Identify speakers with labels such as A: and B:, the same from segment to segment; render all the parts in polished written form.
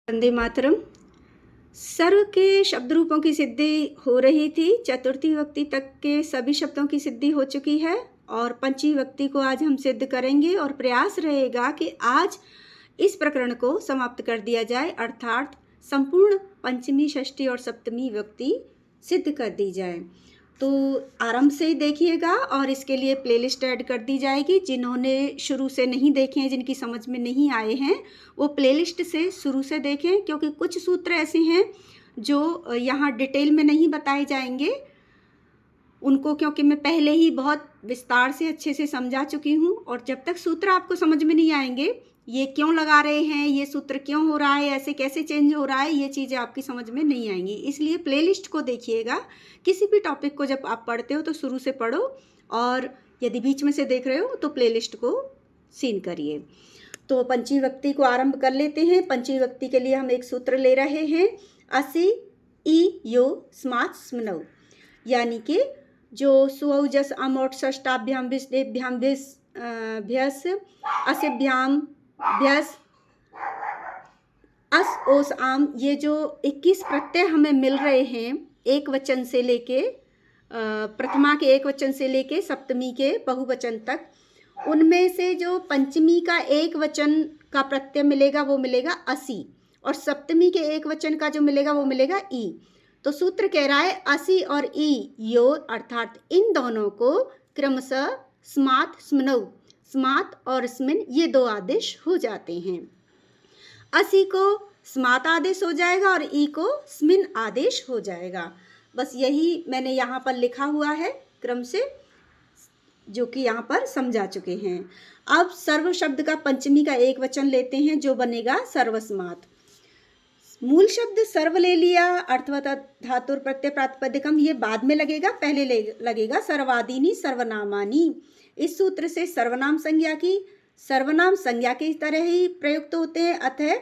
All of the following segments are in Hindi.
A: वंदे मातरम। सर्व के शब्द रूपों की सिद्धि हो रही थी। चतुर्थी विभक्ति तक के सभी शब्दों की सिद्धि हो चुकी है और पंचमी विभक्ति को आज हम सिद्ध करेंगे और प्रयास रहेगा कि आज इस प्रकरण को समाप्त कर दिया जाए, अर्थात संपूर्ण पंचमी, षष्ठी और सप्तमी विभक्ति सिद्ध कर दी जाए। तो आरंभ से ही देखिएगा और इसके लिए प्लेलिस्ट ऐड कर दी जाएगी। जिन्होंने शुरू से नहीं देखे हैं, जिनकी समझ में नहीं आए हैं, वो प्लेलिस्ट से शुरू से देखें, क्योंकि कुछ सूत्र ऐसे हैं जो यहाँ डिटेल में नहीं बताए जाएंगे उनको, क्योंकि मैं पहले ही बहुत विस्तार से अच्छे से समझा चुकी हूँ। और जब तक सूत्र आपको समझ में नहीं आएंगे, ये क्यों लगा रहे हैं, ये सूत्र क्यों हो रहा है, ऐसे कैसे चेंज हो रहा है, ये चीज़ें आपकी समझ में नहीं आएंगी। इसलिए प्लेलिस्ट को देखिएगा। किसी भी टॉपिक को जब आप पढ़ते हो तो शुरू से पढ़ो, और यदि बीच में से देख रहे हो तो प्लेलिस्ट को सीन करिए। तो पंचमी विभक्ति को आरंभ कर लेते हैं। पंचमी विभक्ति के लिए हम एक सूत्र ले रहे हैं, असि ई यो स्मात् स्मनौ, यानी कि जो सुऔ जस अमोट षष्टाभ्याम विष्टेभ्याम भ्यस असिभ्याम भ्यस अस ओस आम, ये जो 21 प्रत्यय हमें मिल रहे हैं एक वचन से लेके प्रथमा के एक वचन से लेके सप्तमी के बहुवचन तक, उनमें से जो पंचमी का एक वचन का प्रत्यय मिलेगा वो मिलेगा असि, और सप्तमी के एक वचन का जो मिलेगा वो मिलेगा ई। तो सूत्र कह रहा है असि और ई यो, अर्थात इन दोनों को क्रमशः स्मात् स्मनौ, स्मात् और स्मिन ये दो आदेश हो जाते हैं। असि को स्मात् आदेश हो जाएगा और ई को स्मिन आदेश हो जाएगा। बस यही मैंने यहाँ पर लिखा हुआ है क्रम से, जो कि यहाँ पर समझा चुके हैं। अब सर्व शब्द का पंचमी का एक वचन लेते हैं, जो बनेगा सर्वस्मात्। मूल शब्द सर्व ले लिया, अर्थवत धातुर प्रत्यय प्रातिपदिकम, ये बाद में लगेगा, पहले लगेगा सर्वादीनी सर्वनामानी। इस सूत्र से सर्वनाम संज्ञा की सर्वनाम संज्ञा की तरह ही प्रयुक्त होते हैं। अतः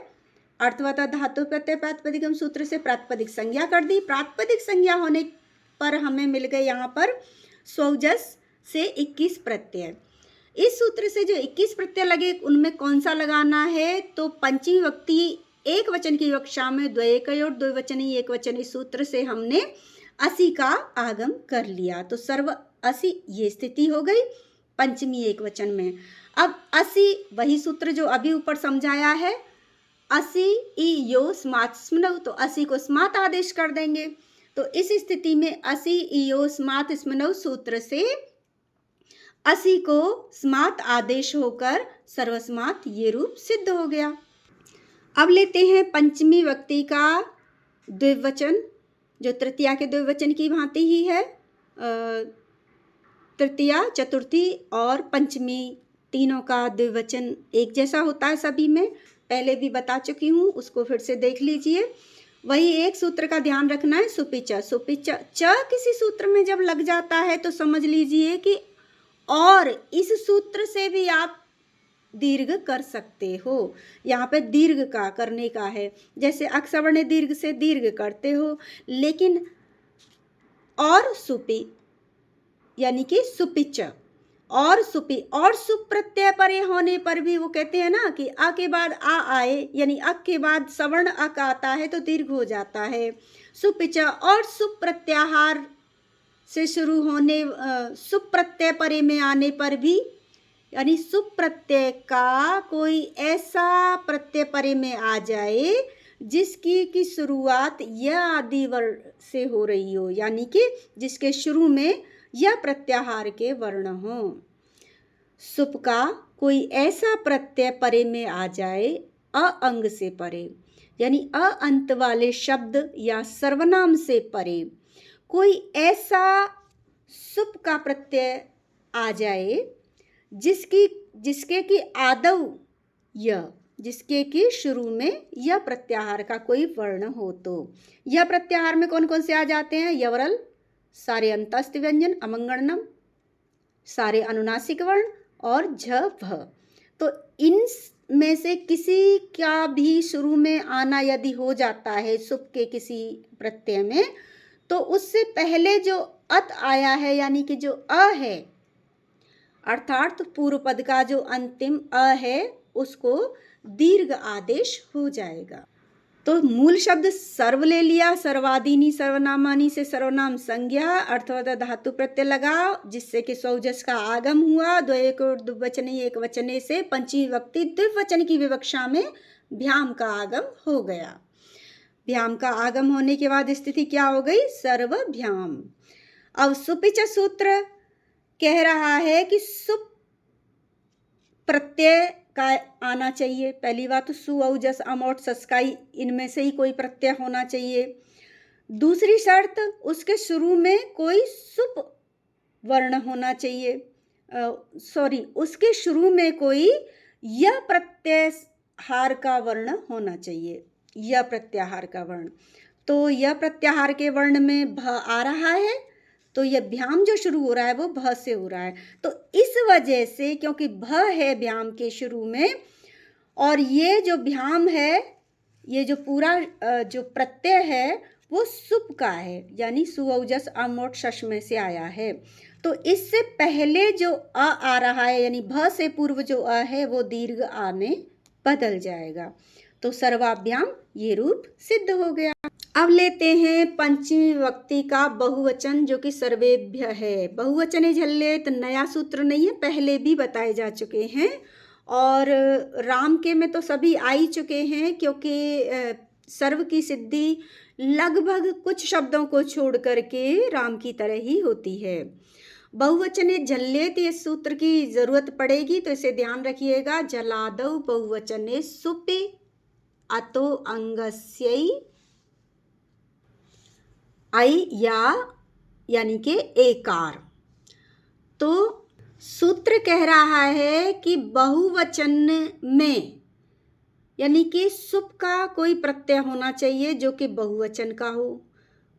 A: अर्थवत धातु प्रत्यय प्रातिपदिकम सूत्र से प्रातिपदिक संज्ञा कर दी। प्रातिपदिक संज्ञा होने पर हमें मिल गए यहाँ पर स्वजस से 21 प्रत्यय। इस सूत्र से जो 21 प्रत्यय लगे उनमें कौन सा लगाना है, तो पंचमी विभक्ति एक वचन की विवक्षा में द्वैकयोर द्विवचनी एक वचन, इस सूत्र से हमने असि का आगम कर लिया। तो सर्व असि ये स्थिति हो गई पंचमी एक वचन में। अब असि वही सूत्र जो अभी ऊपर समझाया है, असि ई यो स्मात् स्मनौ, तो असि को स्मात् आदेश कर देंगे। तो इस स्थिति में असि ई यो स्मात् स्मनौ सूत्र से असि को स्मात् आदेश होकर सर्वस्मात् ये रूप सिद्ध हो गया। अब लेते हैं पंचमी विभक्ति का द्विवचन, जो तृतीया के द्विवचन की भांति ही है। तृतीया, चतुर्थी और पंचमी तीनों का द्विवचन एक जैसा होता है सभी में, पहले भी बता चुकी हूँ, उसको फिर से देख लीजिए। वही एक सूत्र का ध्यान रखना है, सुपिच। सुपिच च किसी सूत्र में जब लग जाता है तो समझ लीजिए कि और इस सूत्र से भी आप दीर्घ कर सकते हो। यहाँ पे दीर्घ का करने का है, जैसे अक्सवर्ण दीर्घ से दीर्घ करते हो, लेकिन और सुपि यानी कि सुपिच और सुपि और सुप प्रत्यय परे होने पर भी वो कहते हैं ना कि अ के बाद आ आए, यानी अ के बाद सवर्ण अक आता है तो दीर्घ हो जाता है। सुपिच और सुप प्रत्याहार से शुरू होने सुप प्रत्यय परे में आने पर भी, यानी सुप प्रत्यय का कोई ऐसा प्रत्यय परे में आ जाए जिसकी की शुरुआत य आदि वर्ण से हो रही हो, यानी कि जिसके शुरू में या प्रत्याहार के वर्ण हो। सुप का कोई ऐसा प्रत्यय परे में आ जाए अ अंग से परे, यानी अ अंत वाले शब्द या सर्वनाम से परे कोई ऐसा सुप का प्रत्यय आ जाए जिसके कि आदौ य, जिसके कि शुरू में यह प्रत्याहार का कोई वर्ण हो। तो यह प्रत्याहार में कौन कौन से आ जाते हैं, यवरल, सारे अंतस्थ व्यंजन, अमंगणनम, सारे अनुनासिक वर्ण और झ भ। तो इन में से किसी का भी शुरू में आना यदि हो जाता है सुप के किसी प्रत्यय में, तो उससे पहले जो अत आया है, यानी कि जो अ है, अर्थात पूर्व पद का जो अंतिम अ है, उसको दीर्घ आदेश हो जाएगा। तो मूल शब्द सर्व ले लिया, सर्वादीनी सर्वनामानी से सर्वनाम संज्ञा, अर्थवत धातु प्रत्यय लगा जिससे कि स्वौजस का आगम हुआ। द्वैक और द्विवचनी एक वचने से पंचमी विभक्ति द्विवचन की विवक्षा में भ्याम का आगम हो गया। भ्याम का आगम होने के बाद स्थिति क्या हो गई? सर्वभ्याम। अब सुपिच सूत्र कह रहा है कि सुप प्रत्यय का आना चाहिए। पहली बात तो सु औजस अमौट सस्काई इनमें से ही कोई प्रत्यय होना चाहिए। दूसरी शर्त उसके शुरू में कोई सुप वर्ण होना चाहिए, उसके शुरू में कोई य प्रत्याहार का वर्ण होना चाहिए, य प्रत्याहार का वर्ण। तो य प्रत्याहार के वर्ण में भ आ रहा है, तो यह भ्याम जो शुरू हो रहा है वो भ से हो रहा है। तो इस वजह से, क्योंकि भ है भ्याम के शुरू में, और ये जो भ्याम है, ये जो पूरा जो प्रत्यय है वो सुप का है, यानी सुऔजस अमोट शश में से आया है। तो इससे पहले जो आ रहा है, यानी भ से पूर्व जो अ है वो दीर्घ आ में बदल जाएगा। तो सर्वाभ्याम ये रूप सिद्ध हो गया। अब लेते हैं पंचमी विभक्ति का बहुवचन जो कि सर्वेभ्य है। बहुवचने झल्लेत नया सूत्र नहीं है, पहले भी बताए जा चुके हैं और राम के में तो सभी आ ही चुके हैं, क्योंकि सर्व की सिद्धि लगभग कुछ शब्दों को छोड़ करके राम की तरह ही होती है। बहुवचने झल्लेत ये सूत्र की जरूरत पड़ेगी, तो इसे ध्यान रखिएगा। जलादौ बहुवचने सुपे अतो अंगस्यै आई या यानी कि एकार। तो सूत्र कह रहा है कि बहुवचन में यानी कि सुप का कोई प्रत्यय होना चाहिए जो कि बहुवचन का हो।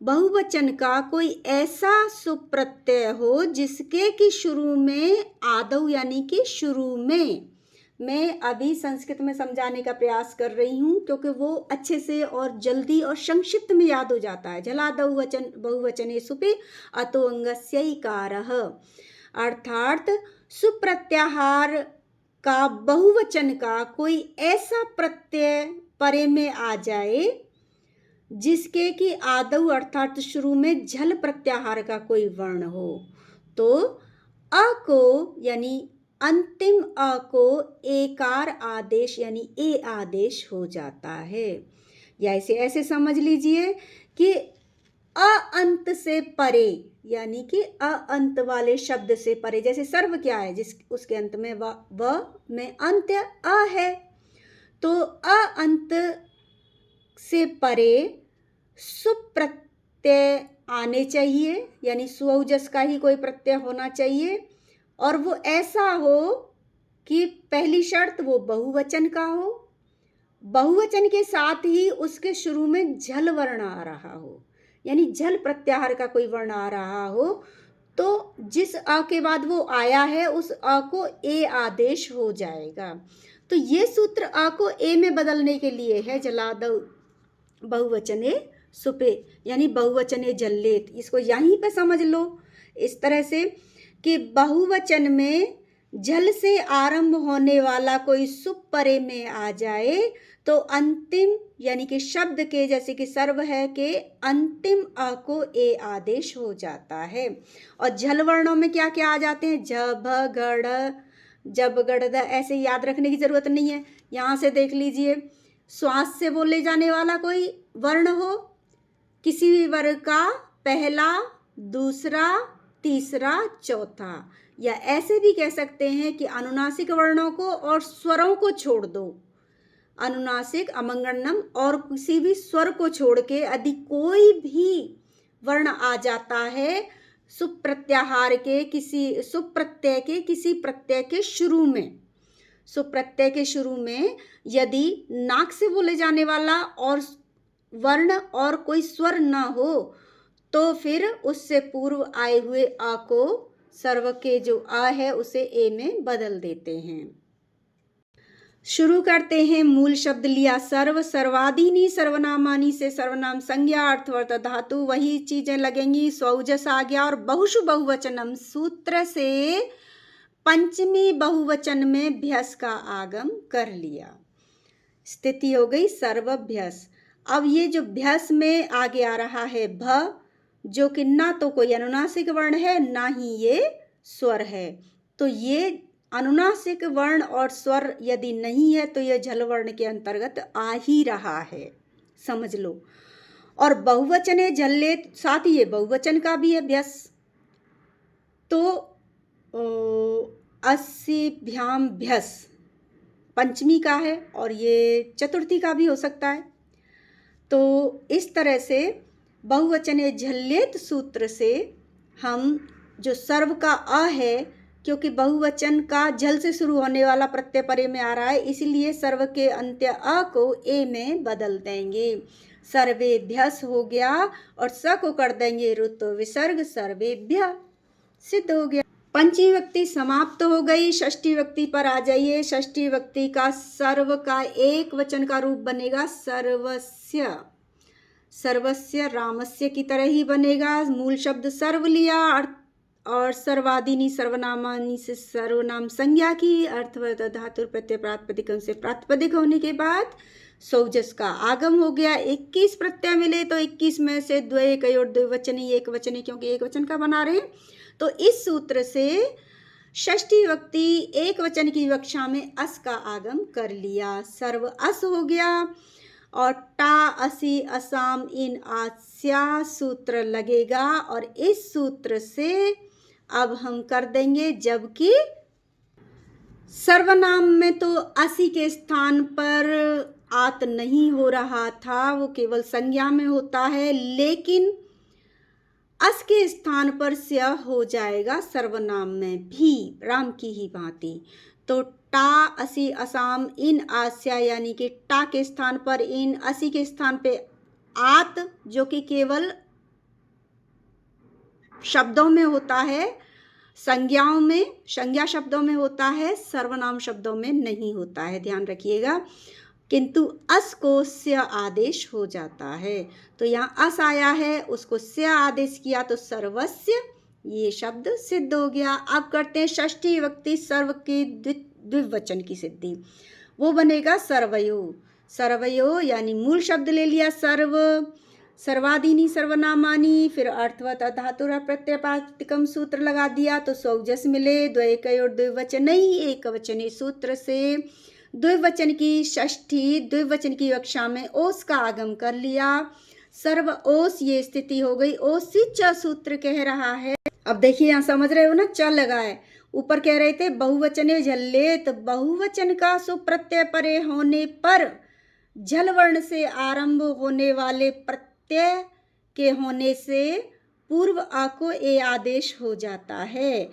A: बहुवचन का कोई ऐसा सुप प्रत्यय हो जिसके कि शुरू में आदौ यानी कि शुरू में, मैं अभी संस्कृत में समझाने का प्रयास कर रही हूँ क्योंकि वो अच्छे से और जल्दी और संक्षिप्त में याद हो जाता है। जलादौ बहुवचने सुपे अतो अंगस्यैकारः, अर्थात सुप्रत्याहार का बहुवचन का कोई ऐसा प्रत्यय परे में आ जाए जिसके कि आदौ अर्थात शुरू में झल प्रत्याहार का कोई वर्ण हो, तो अ को यानी अंतिम अ को एकार आदेश यानी ए आदेश हो जाता है। या ऐसे ऐसे समझ लीजिए कि अ अंत से परे, यानी कि अ अंत वाले शब्द से परे, जैसे सर्व क्या है, जिस उसके अंत में व में अंत्य अ है, तो अ अंत से परे सुप प्रत्यय आने चाहिए, यानी सुऔजस का ही कोई प्रत्यय होना चाहिए, और वो ऐसा हो कि पहली शर्त वो बहुवचन का हो, बहुवचन के साथ ही उसके शुरू में झल वर्ण आ रहा हो, यानी झल प्रत्याहार का कोई वर्ण आ रहा हो, तो जिस अ के बाद वो आया है उस अ को ए आदेश हो जाएगा। तो ये सूत्र अ को ए में बदलने के लिए है। जलादौ बहुवचने सुपे यानी बहुवचने झल्लेत, इसको यहीं पे समझ लो इस तरह से कि बहुवचन में झल से आरंभ होने वाला कोई सुप परे में आ जाए तो अंतिम यानी कि शब्द के, जैसे कि सर्व है, के अंतिम अ को ए आदेश हो जाता है। और झल वर्णों में क्या क्या आ जाते हैं? जब गड़ जब गड़ द, ऐसे याद रखने की जरूरत नहीं है। यहाँ से देख लीजिए, श्वास से बोले जाने वाला कोई वर्ण हो, किसी भी वर्ग का पहला, दूसरा, तीसरा, चौथा, या ऐसे भी कह सकते हैं कि अनुनासिक वर्णों को और स्वरों को छोड़ दो, अनुनासिक अमंगण्डम और किसी भी स्वर को छोड़ के यदि कोई भी वर्ण आ जाता है सुप्रत्याहार के किसी सुप्रत्यय के किसी प्रत्यय के शुरू में, सुप्रत्यय के शुरू में यदि नाक से बोले जाने वाला और वर्ण और कोई स्वर न हो तो फिर उससे पूर्व आए हुए आ को सर्व के जो आ है उसे ए में बदल देते हैं। शुरू करते हैं। मूल शब्द लिया सर्व, सर्वादीनी सर्वनामानी से सर्वनाम संज्ञा अर्थवर्त धातु वही चीजें लगेंगी, स्वौजस आ गया, और बहुषु बहुवचनम सूत्र से पंचमी बहुवचन में भ्यस का आगम कर लिया, स्थिति हो गई सर्वभ्यस। अब ये जो भ्यस में आगे आ रहा है भ, जो कि ना तो कोई अनुनासिक वर्ण है ना ही ये स्वर है, तो ये अनुनासिक वर्ण और स्वर यदि नहीं है तो यह झल वर्ण के अंतर्गत आ ही रहा है, समझ लो। और बहुवचन है झल्ले, साथ ही ये बहुवचन का भी है भ्यस, तो अस्यभ्याम भ्यस पंचमी का है और ये चतुर्थी का भी हो सकता है। तो इस तरह से बहुवचन झल्लेत सूत्र से हम जो सर्व का अ है, क्योंकि बहुवचन का झल से शुरू होने वाला प्रत्यय परे में आ रहा है, इसलिए सर्व के अंत्य अ को ए में बदल देंगे। सर्वेभ्यस हो गया और स को कर देंगे ऋतु विसर्ग, सर्वेभ्य सिद्ध हो गया। पंचमी व्यक्ति समाप्त हो गई। षष्ठी व्यक्ति पर आ जाइए। षष्ठी व्यक्ति का सर्व का एक वचन का रूप बनेगा सर्वस्य। सर्वस्य रामस्य की तरह ही बनेगा। मूल शब्द सर्व लिया और सर्वादीनी सर्वनामानी से सर्वनाम संज्ञा की, अर्थवत धातु प्रत्यय प्रातिपदिक से प्रातिपदिक होने के बाद सौजस का आगम हो गया। 21 प्रत्यय मिले तो 21 में से द्वय कई और द्विवचनी एक वचनी, क्योंकि एक वचन का बना रहे हैं। तो इस सूत्र से षष्ठी व्यक्ति एक वचन की विवक्षा में अस का आगम कर लिया, सर्व अस हो गया। और टा असी असाम इन आस्या सूत्र लगेगा और इस सूत्र से अब हम कर देंगे, जबकि सर्वनाम में तो असी के स्थान पर आत नहीं हो रहा था, वो केवल संज्ञा में होता है, लेकिन अस के स्थान पर स्य हो जाएगा सर्वनाम में भी, राम की ही भांति। तो टा असी असाम इन आस्या, यानी कि टा के स्थान पर इन, असी के स्थान पे आत, जो कि केवल शब्दों में होता है, संज्ञाओं में, संज्ञा शब्दों में होता है, सर्वनाम शब्दों में नहीं होता है, ध्यान रखिएगा। किंतु अस को स्य आदेश हो जाता है। तो यहाँ अस आया है, उसको स्य आदेश किया तो सर्वस्य, ये शब्द सिद्ध हो गया। अब करते हैं षष्ठी विभक्ति सर्व की द्विवचन की सिद्धि, वो बनेगा सर्वयो। सर्वयो यानी मूल शब्द ले लिया सर्व, सर्वादीनी सर्वनामानी, फिर अर्थवत धातुर प्रत्यय प्रातिपदिकम सूत्र लगा दिया तो सौजस मिले। द्वैकय और द्विवचन एक वचनी सूत्र से द्विवचन की षष्ठी द्विवचन की विवक्षा में ओस का आगम कर लिया, सर्व ओस ये स्थिति हो गई। ओसी च सूत्र कह रहा है। अब देखिए यहाँ समझ रहे हो ना, च लगा है। ऊपर कह रहे थे बहुवचने झल्ले, तो बहुवचन का सुप्रत्यय परे होने पर झल वर्ण से आरंभ होने वाले प्रत्यय के होने से पूर्व आ को ए आदेश हो जाता है।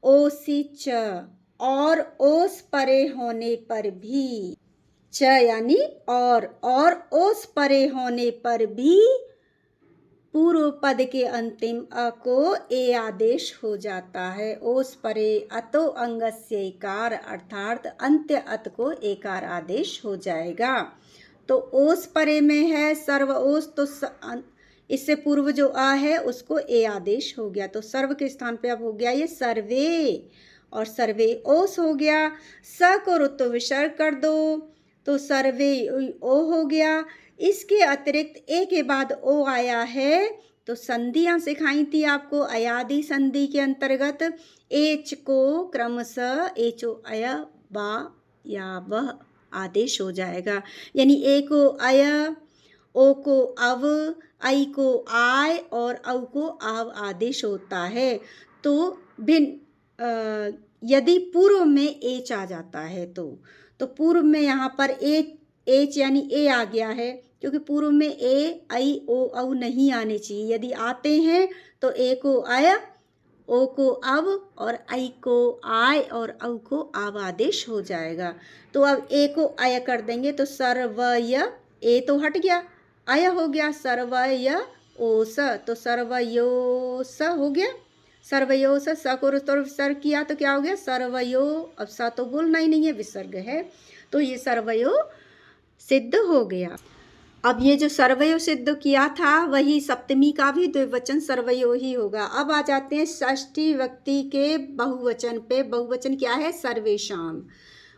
A: ओसी च, और ओस परे होने पर भी, च यानी और ओस परे होने पर भी पूर्व पद के अंतिम अ को ए आदेश हो जाता है। ओस परे अतो अंगस्य इकार, अर्थात अंत्य अत को एकार आदेश हो जाएगा। तो ओस परे में है सर्व ओस, तो इससे पूर्व जो आ है उसको ए आदेश हो गया, तो सर्व के स्थान पे अब हो गया ये सर्वे, और सर्वे ओस हो गया। स को ऋतु विसर्ग कर दो तो सर्वे ओ हो गया। इसके अतिरिक्त ए के बाद ओ आया है तो संधियां सिखाई थी आपको अयादि संधि के अंतर्गत। एच को क्रमशः एचो अय बा या वह आदेश हो जाएगा, यानी ए को अय, ओ को अव, आई को आय और औ को आव आदेश होता है। तो भिन्न यदि पूर्व में एच आ जाता है तो पूर्व में यहाँ पर एच यानी ए आ गया है, क्योंकि पूर्व में ए आई ओ औ नहीं आने चाहिए। यदि आते हैं तो ए को अय, ओ को अव और आई को आय और औ को आव आदेश हो जाएगा। तो अब ए को अय कर देंगे तो सर्वय, ए तो हट गया, अय हो गया, सर्वय ओस, तो सर्वयोस हो गया। सर्वयोस, स को विसर्ग किया तो क्या हो गया सर्वयो। अब स तो बोलना ही नहीं है, विसर्ग है, तो ये सर्वयो सिद्ध हो गया। अब ये जो सर्वयो सिद्ध किया था वही सप्तमी का भी द्विवचन सर्वयो ही होगा। अब आ जाते हैं षष्ठी व्यक्ति के बहुवचन पे। बहुवचन क्या है? सर्वेशाम।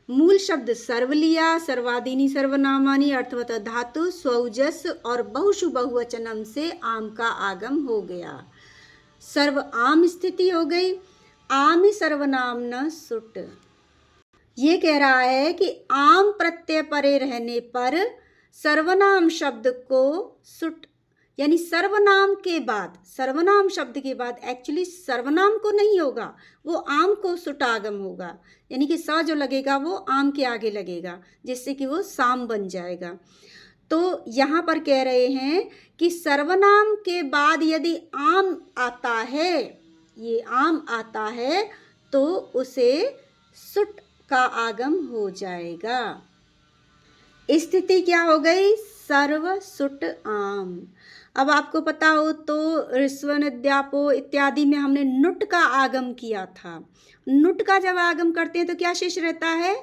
A: मूल शब्द सर्व लिया, सर्वादीनी सर्वनामानी अर्थवत धातु स्वौजस और बहुशु बहुवचनम से आम का आगम हो गया। सर्व आम स्थिति हो गई। आम ही सर्वनाम न सुट। ये कह रहा है कि आम प्रत्यय परे रहने पर सर्वनाम शब्द को सुट, यानी सर्वनाम के बाद, सर्वनाम शब्द के बाद एक्चुअली सर्वनाम को नहीं होगा, वो आम को सुटागम होगा, यानी कि स जो लगेगा वो आम के आगे लगेगा, जिससे कि वो साम बन जाएगा। तो यहाँ पर कह रहे हैं कि सर्वनाम के बाद यदि आम आता है, ये आम आता है, तो उसे सुट का आगम हो जाएगा। स्थिति क्या हो गई? सर्व सुट आम। अब आपको पता हो तो ऋस्व नद्यापो इत्यादि में हमने नुट का आगम किया था। नुट का जब आगम करते हैं तो क्या शेष रहता है?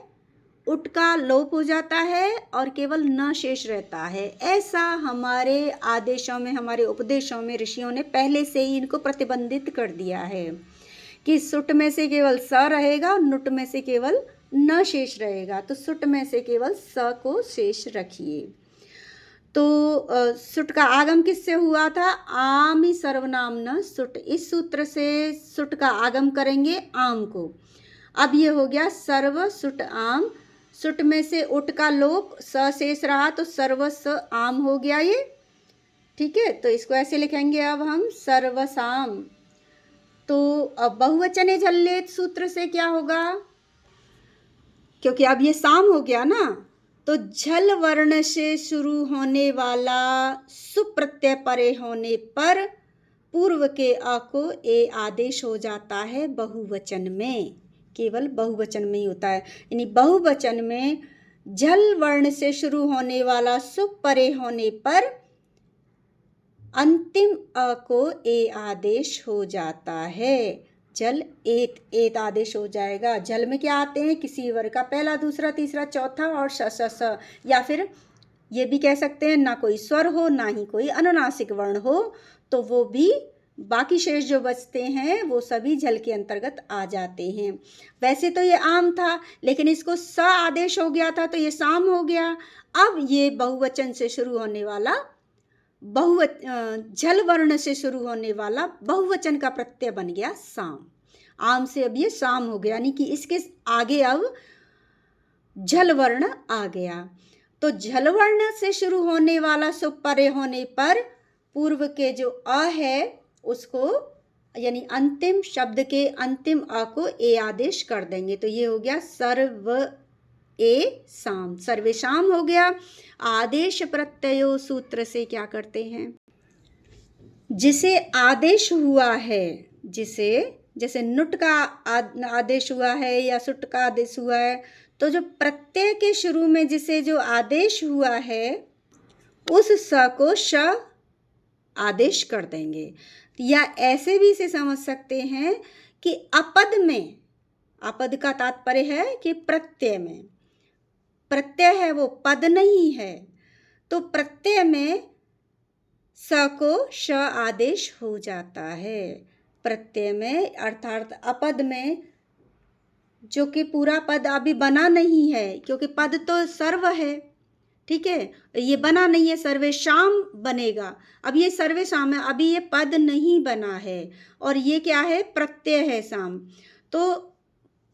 A: उट का लोप हो जाता है और केवल न शेष रहता है। ऐसा हमारे आदेशों में, हमारे उपदेशों में ऋषियों ने पहले से ही इनको प्रतिबंधित कर दिया है कि सुट में से केवल स रहेगा, नुट में से केवल न शेष रहेगा। तो सुट में से केवल स को शेष रखिए। तो सुट का आगम किससे हुआ था? आम ही सर्वनाम न सुट। इस सूत्र से सुट का आगम करेंगे आम को। अब ये हो गया सर्व सुट आम। सुट में से उट का लोप, स शेष रहा तो सर्व स आम हो गया ये। ठीक है, तो इसको ऐसे लिखेंगे अब हम सर्वसाम। तो अब बहुवचने झल्लेत सूत्र से क्या होगा? क्योंकि अब ये साम हो गया ना, तो झल वर्ण से शुरू होने वाला सुप्रत्यय परे होने पर पूर्व के अ को ए आदेश हो जाता है बहुवचन में। केवल बहुवचन में ही होता है, यानी बहुवचन में झल वर्ण से शुरू होने वाला सुप परे होने पर अंतिम अ को ए आदेश हो जाता है। जल एत आदेश हो जाएगा। जल में क्या आते हैं? किसी वर्ग का पहला, दूसरा, तीसरा, चौथा और स, या फिर ये भी कह सकते हैं ना कोई स्वर हो ना ही कोई अनुनासिक वर्ण हो, तो वो भी बाकी शेष जो बचते हैं वो सभी जल के अंतर्गत आ जाते हैं। वैसे तो ये आम था, लेकिन इसको स आदेश हो गया था तो ये साम हो गया। अब ये बहुवचन से शुरू होने वाला झल वर्ण से शुरू होने वाला बहुवचन का प्रत्यय बन गया साम। आम से अब ये साम हो गया, यानी कि इसके आगे अब झल वर्ण आ गया। तो झल वर्ण से शुरू होने वाला सुप परे होने पर पूर्व के जो अ है उसको, यानी अंतिम शब्द के अंतिम अ को ए आदेश कर देंगे। तो ये हो गया सर्व ए साम, सर्वेशाम हो गया। आदेश प्रत्ययो सूत्र से क्या करते हैं? जिसे आदेश हुआ है, जिसे जैसे नुट का आदेश हुआ है या सुट का आदेश हुआ है, तो जो प्रत्यय के शुरू में जिसे जो आदेश हुआ है उस स को श आदेश कर देंगे। या ऐसे भी इसे समझ सकते हैं कि अपद में, अपद का तात्पर्य है कि प्रत्यय में, प्रत्यय है वो पद नहीं है, तो प्रत्यय में स को श आदेश हो जाता है। प्रत्यय में अर्थात अपद में, जो कि पूरा पद अभी बना नहीं है, क्योंकि पद तो सर्व है, ठीक है, ये बना नहीं है, सर्वेशाम बनेगा। अब ये सर्वेशाम है, अभी ये पद नहीं बना है और ये क्या है? प्रत्यय है साम। तो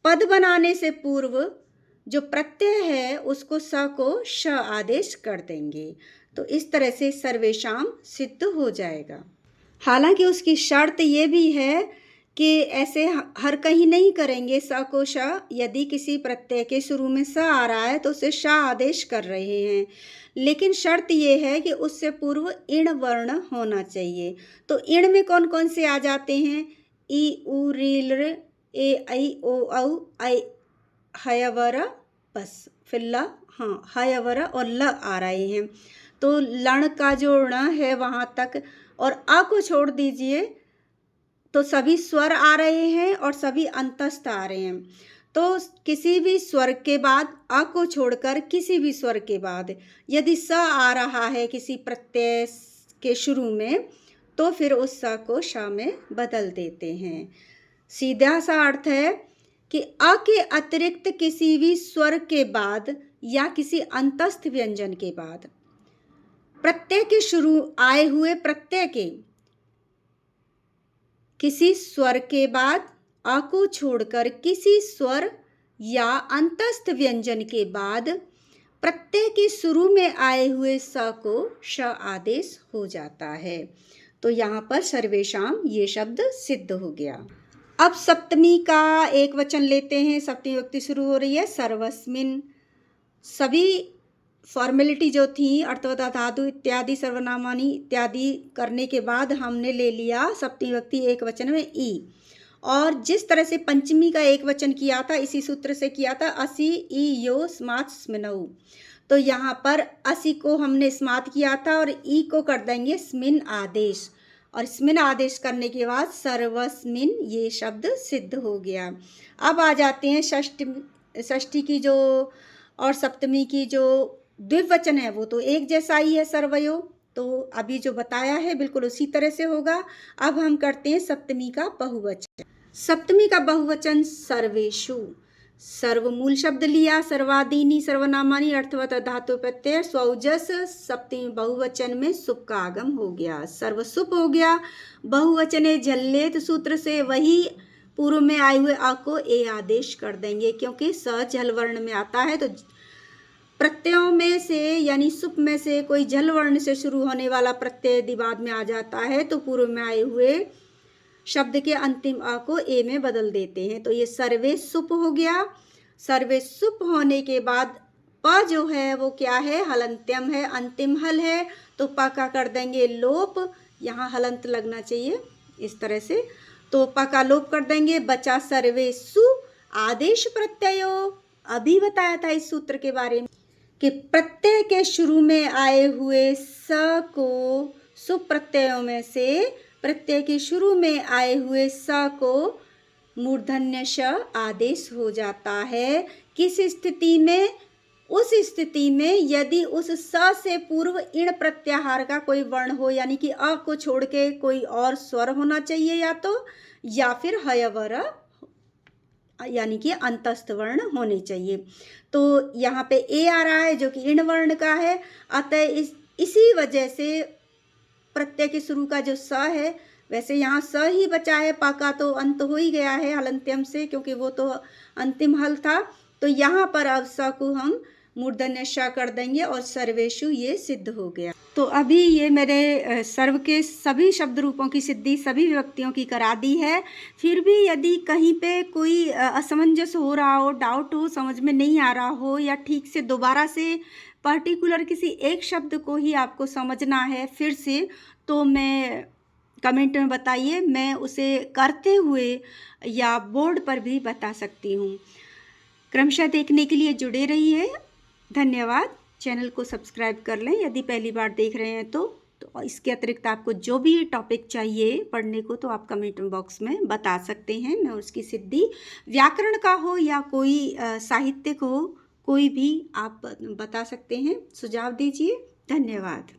A: पद बनाने से पूर्व जो प्रत्यय है उसको स को श आदेश कर देंगे। तो इस तरह से सर्वेशाम सिद्ध हो जाएगा। हालांकि उसकी शर्त ये भी है कि ऐसे हर कहीं नहीं करेंगे स को श। यदि किसी प्रत्यय के शुरू में स आ रहा है तो उसे श आदेश कर रहे हैं, लेकिन शर्त ये है कि उससे पूर्व इण वर्ण होना चाहिए। तो इण में कौन कौन से आ जाते हैं? ई उ री ल ए ऐ ओ औ ऐ हयवर, बस फिर ल, हाँ हयवर और ल आ रहे हैं। तो लण का जो ण है वहाँ तक और अ को छोड़ दीजिए तो सभी स्वर आ रहे हैं और सभी अंतस्थ आ रहे हैं। तो किसी भी स्वर के बाद, अ को छोड़कर किसी भी स्वर के बाद यदि स आ रहा है किसी प्रत्यय के शुरू में, तो फिर उस स को श में बदल देते हैं। सीधा सा अर्थ है कि अ के अतिरिक्त किसी भी स्वर के बाद या किसी अंतस्थ व्यंजन के बाद प्रत्यय के शुरू आए हुए प्रत्यय के किसी स्वर के बाद अ को छोड़कर किसी स्वर या अंतस्थ व्यंजन के बाद प्रत्यय के शुरू में आए हुए स को श आदेश हो जाता है। तो यहाँ पर सर्वेशाम ये शब्द सिद्ध हो गया। अब सप्तमी का एक वचन लेते हैं। सप्तमी विभक्ति शुरू हो रही है सर्वस्मिन। सभी फॉर्मेलिटी जो थी अर्थवता धातु इत्यादि सर्वनामानी इत्यादि करने के बाद हमने ले लिया सप्तमी विभक्ति एक वचन में ई। और जिस तरह से पंचमी का एक वचन किया था इसी सूत्र से किया था असि ई यो स्मात् स्मिनौ। तो यहाँ पर असि को हमने स्मात् किया था और ई को कर देंगे स्मिन आदेश, और स्मिन आदेश करने के बाद सर्वस्मिन ये शब्द सिद्ध हो गया। अब आ जाते हैं षष्ठी की जो और सप्तमी की जो द्विवचन है वो तो एक जैसा ही है सर्वयो, तो अभी जो बताया है बिल्कुल उसी तरह से होगा। अब हम करते हैं सप्तमी का बहुवचन। सप्तमी का बहुवचन सर्वेषु। सर्व मूल शब्द लिया, सर्वादीनी सर्वनामानी अर्थवत धातु प्रत्यय स्वौजस। सप्तमी बहुवचन में सुप का आगम हो गया, सर्वसुप हो गया। बहुवचने झल्लेत सूत्र से वही पूर्व में आए हुए आ को ए आदेश कर देंगे, क्योंकि स झल वर्ण में आता है। तो प्रत्ययों में से यानी सुप में से कोई झल वर्ण से शुरू होने वाला प्रत्यय यदि बाद में आ जाता है तो पूर्व में आए हुए शब्द के अंतिम आ को ए में बदल देते हैं। तो ये सर्वे सुप हो गया। सर्वे सुप होने के बाद प जो है वो क्या है, हलंत्यम है, अंतिम हल है। तो प का कर देंगे लोप, यहाँ हलंत लगना चाहिए इस तरह से। तो प का लोप कर देंगे, बचा सर्वे सु आदेश प्रत्ययो। अभी बताया था इस सूत्र के बारे में कि प्रत्यय के शुरू में आए हुए स को सुप प्रत्ययों में से प्रत्यय के शुरू में आए हुए स को मूर्धन्य श आदेश हो जाता है। किस स्थिति में? उस स्थिति में यदि उस स से पूर्व इण प्रत्याहार का कोई वर्ण हो, यानी कि अ को छोड़ के कोई और स्वर होना चाहिए या फिर हयवर यानी कि अंतस्थ वर्ण होने चाहिए। तो यहाँ पे ए आ रहा है जो कि इण वर्ण का है, अतः इसी वजह से प्रत्यय के शुरू का जो स है, वैसे यहाँ स ही बचा है, पा का तो अंत हो ही गया है हलंत्यम से, क्योंकि वो तो अंतिम हल था। तो यहाँ पर अब स को हम मूर्धन्य श कर देंगे और सर्वेषु ये सिद्ध हो गया। तो अभी ये मेरे सर्व के सभी शब्द रूपों की सिद्धि सभी विभक्तियों की करा दी है। फिर भी यदि कहीं पे कोई असमंजस हो रहा हो, डाउट हो, समझ में नहीं आ रहा हो, या ठीक से दोबारा से पर्टिकुलर किसी एक शब्द को ही आपको समझना है फिर से, तो मैं कमेंट में बताइए, मैं उसे करते हुए या बोर्ड पर भी बता सकती हूँ। क्रमशः देखने के लिए जुड़े रहिए। धन्यवाद। चैनल को सब्सक्राइब कर लें यदि पहली बार देख रहे हैं तो इसके अतिरिक्त आपको जो भी टॉपिक चाहिए पढ़ने को तो आप कमेंट बॉक्स में बता सकते हैं। मैं उसकी सिद्धि व्याकरण का हो या कोई साहित्यिक हो, कोई भी आप बता सकते हैं, सुझाव दीजिए। धन्यवाद।